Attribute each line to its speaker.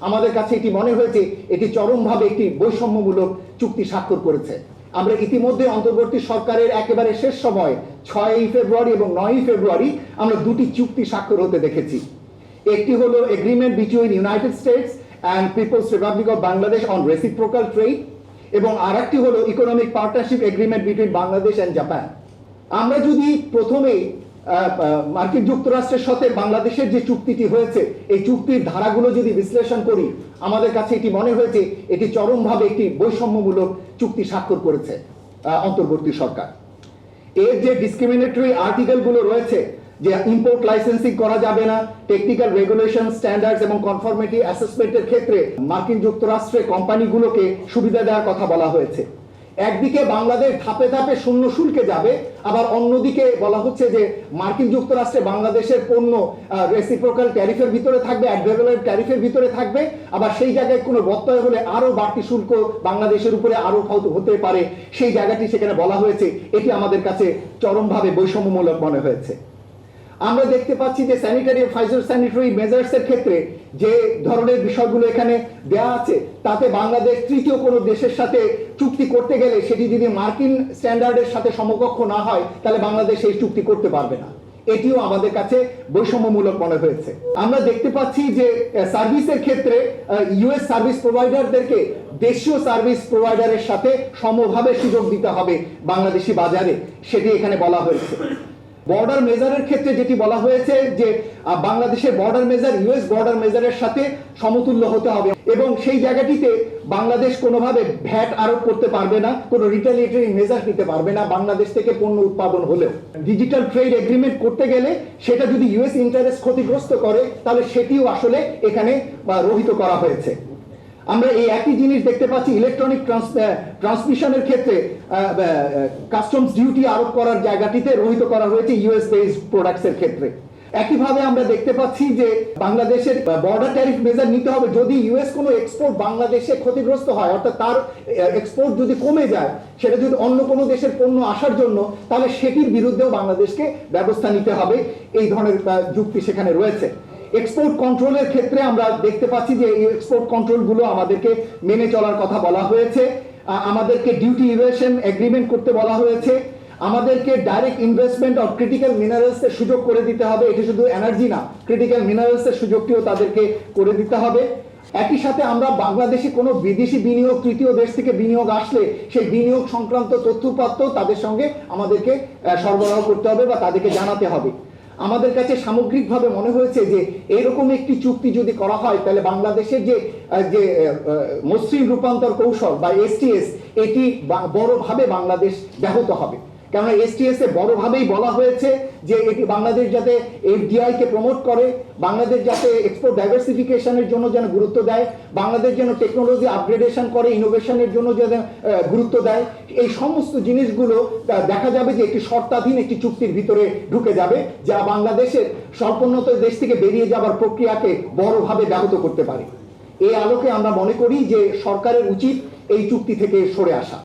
Speaker 1: আমাদের কাছে এটি মনে হয়েছে এটি চরমভাবে একটি বৈষম্যমূলক চুক্তি স্বাক্ষর করেছে। আমরা ইতিমধ্যে অন্তর্বর্তী সরকারের একেবারে শেষ সময় 6ই ফেব্রুয়ারি এবং 9ই ফেব্রুয়ারি আমরা দুটি চুক্তি স্বাক্ষর হতে দেখেছি। একটি হলো agreement between United States and people's republic of Bangladesh on reciprocal trade, এবং আরেকটি হলো economic partnership agreement between Bangladesh and Japan. আমরা যদি প্রথমে মার্কিন যুক্তরাষ্ট্রের সাথে বাংলাদেশের যে চুক্তিটি হয়েছে এই চুক্তির ধারাগুলো যদি বিশ্লেষণ করি, আমাদের কাছে এটি মনে হয়েছে এটি চরমভাবে একটি বৈষম্যমূলক চুক্তি স্বাক্ষর করেছে অন্তর্বর্তী সরকার। এর যে ডিসক্রিমিনেটরি আর্টিকেলগুলো রয়েছে, যে ইম্পোর্ট লাইসেন্সিং করা যাবে না, টেকনিক্যাল রেগুলেশন, স্ট্যান্ডার্ডস এবং কনফর্মিটি অ্যাসেসমেন্টের ক্ষেত্রে মার্কিন যুক্তরাষ্ট্রের কোম্পানিগুলোকে সুবিধা দেওয়ার কথা বলা হয়েছে। একদিকে বাংলাদেশ ধাপে ধাপে শূন্য শুল্কে যাবে, আবার অন্যদিকে বলা হচ্ছে যে মার্কিন যুক্তরাষ্ট্রে বাংলাদেশের পণ্য রেসিপ্রোকাল ট্যারিফের ভিতরে থাকবে, অ্যাডভেলেবল ট্যারিফের ভিতরে থাকবে, আবার সেই জায়গায় কোনো ব্যত্যয় হলে আরো বাড়তি শুল্ক বাংলাদেশের উপরে আরো হতে পারে, সেই জায়গাটি সেখানে বলা হয়েছে। এটি আমাদের কাছে চরমভাবে বৈষম্যমূলক মনে হয়েছে। আমরা দেখতে পাচ্ছি যে স্যানিটারি ও ফাইটোস্যানিটারি মেজার্স এর ক্ষেত্রে যে ধরনের বিষয়গুলো এখানে দেওয়া আছে, তাতে বাংলাদেশ তৃতীয় কোনো দেশের সাথে চুক্তি করতে গেলে সেটি যদি মার্কিন স্ট্যান্ডার্ডের সাথে সমকক্ষ না হয়, তাহলে বাংলাদেশ এই চুক্তি করতে পারবে না। এটিও আমাদের কাছে বৈষম্যমূলক মনে হয়েছে। আমরা দেখতে পাচ্ছি যে সার্ভিসের ক্ষেত্রে ইউএস সার্ভিস প্রোভাইডারদেরকে দেশীয় সার্ভিস প্রোভাইডারের সাথে সমভাবে সুযোগ দিতে হবে বাংলাদেশি বাজারে, সেটি এখানে বলা হয়েছে। বর্ডার মেজারের ক্ষেত্রে যেটি বলা হয়েছে যে বাংলাদেশের বর্ডার মেজার ইউএস বর্ডার মেজারের সাথে সমতুল্য হতে হবে, এবং সেই জায়গাটিতে বাংলাদেশ কোনোভাবে ভ্যাট আরোপ করতে পারবে না, কোনো রিটালিয়েটরি মেজার নিতে পারবে না বাংলাদেশ থেকে পণ্য উৎপাদন হলেও। ডিজিটাল ট্রেড এগ্রিমেন্ট করতে গেলে সেটা যদি ইউএস ইন্টারেস্ট ক্ষতিগ্রস্ত করে, তাহলে সেটিও আসলে এখানে রহিত করা হয়েছে। আমরা এই একই জিনিস দেখতে পাচ্ছি ইলেকট্রনিক ট্রান্সমিশনের ক্ষেত্রে কাস্টমস ডিউটি আরোপ করার জায়গাটিতে রহিত করা হয়েছে ইউএস বেসড প্রোডাক্টস এর ক্ষেত্রে। একইভাবে আমরা দেখতে পাচ্ছি যে বাংলাদেশের বর্ডার ট্যারিফ মেজার নিতে হবে যদি ইউএস কোনো এক্সপোর্ট বাংলাদেশে ক্ষতিগ্রস্ত হয়, অর্থাৎ তার এক্সপোর্ট যদি কমে যায়, সেটা যদি অন্য কোনো দেশের পণ্য আসার জন্য, তাহলে সেটির বিরুদ্ধেও বাংলাদেশকে ব্যবস্থা নিতে হবে। এই ধরনের যুক্তি সেখানে রয়েছে। এক্সপোর্ট কন্ট্রোলের ক্ষেত্রে আমরা দেখতে পাচ্ছি যে এই এক্সপোর্ট কন্ট্রোলগুলো আমাদেরকে মেনে চলার কথা বলা হয়েছে। আমাদেরকে ডিউটি ইভেশন এগ্রিমেন্ট করতে বলা হয়েছে। আমাদেরকে direct investment of critical minerals এর সুযোগ করে দিতে হবে। এটি শুধু এনার্জি না, ক্রিটিক্যাল মিনারেলস এর সুযোগটিও তাদেরকে করে দিতে হবে। একই সাথে আমরা বাংলাদেশে কোনো বিদেশি বিনিয়োগ, তৃতীয় দেশ থেকে বিনিয়োগ আসলে সেই বিনিয়োগ সংক্রান্ত তথ্যপত্র তাদের সঙ্গে আমাদেরকে সরবরাহ করতে হবে বা তাদেরকে জানাতে হবে। আমাদের কাছে সামগ্রিকভাবে মনে হয়েছে যে এরকম একটি চুক্তি যদি করা হয়, তাহলে বাংলাদেশের যে মসৃণ রূপান্তর কৌশল বা এসটিএস, এটি বড়ভাবে বাংলাদেশ ব্যাহত হবে। কেননা এসটিএস এ বড়ভাবেই বলা হয়েছে যে এটি বাংলাদেশ যাতে এফডিআই কে প্রমোট করে, বাংলাদেশ যাতে এক্সপোর্ট ডাইভার্সিফিকেশনের জন্য যেন গুরুত্ব দেয়, বাংলাদেশ যেন টেকনোলজি আপগ্রেডেশন করে, ইনোভেশনের জন্য যেন গুরুত্ব দেয়। এই সমস্ত জিনিসগুলো দেখা যাবে যে একটি শর্তাধীন একটি চুক্তির ভিতরে ঢুকে যাবে, যা বাংলাদেশের স্বল্পোন্নত দেশ থেকে বেরিয়ে যাবার প্রক্রিয়াকে বড়ভাবে ব্যাহত করতে পারে। এই আলোকে আমরা মনে করি যে সরকারের উচিত এই চুক্তি থেকে সরে আসা।